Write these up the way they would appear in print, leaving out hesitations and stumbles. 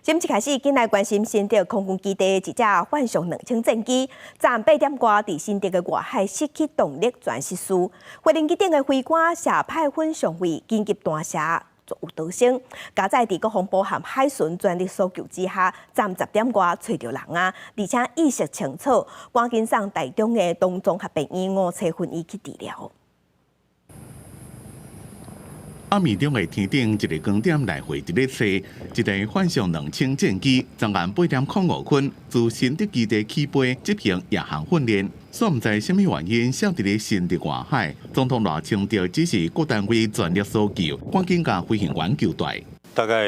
新一开始，紧来关心新竹空军基地一架幻象2000战机，昨暗8点外伫新竹的外海失去动力全失事。飞行机顶的飞官射派粉上尉紧急弹射有逃生，加在伫国防部和海巡全力搜救之下，昨10点外找到人啊，而且意识清楚，赶紧送台中的东综合病院5车分医去治疗。 暗暝中的天顶，一个光点来回伫咧飞，一台幻象2000战机，昨暗8点05分自新竹基地起飞执行夜航训练。煞毋知什么原因，晓伫咧新竹外海，总统赖清德指示各单位全力搜救，赶紧甲飞行员救带。大概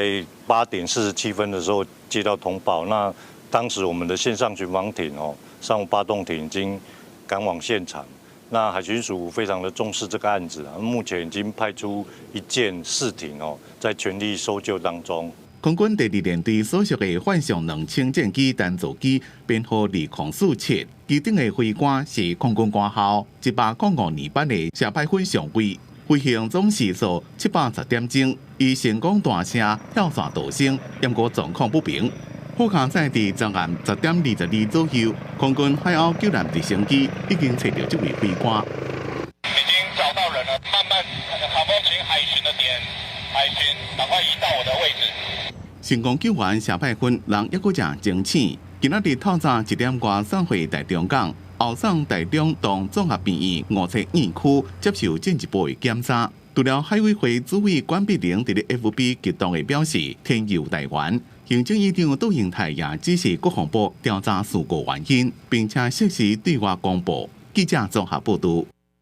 8点47分的时候接到通报，那当时我们的线上巡防艇上午8栋艇已经赶往现场。 那海巡署非常的重视这个案子啊，目前已经派出1舰4艇在全力搜救当中。空军第2联队所属的幻象2000战机单座机编号2047，机顶的飞官是空军官校105年的射派粉上尉，飞行总时速710点钟，伊成功弹射跳伞逃生，不过状况不明。 副航在伫昨暗10点22左右，空军海鸥救援直升机已经找到这位飞官。已经找到人了，慢慢好不容易请海巡的点，海巡赶快移到我的位置。成功救援射派粉人抑搁正争抢，今仔日透早1点外送回台中港，后送台中东综合病院5车院区接受进一步的检查。除了海委会主委管碧玲伫咧 FB 激动的表示天佑台湾。 行政院长杜英泰也指示国防部调查事故原因，并且适时对外公布。记者综合报道。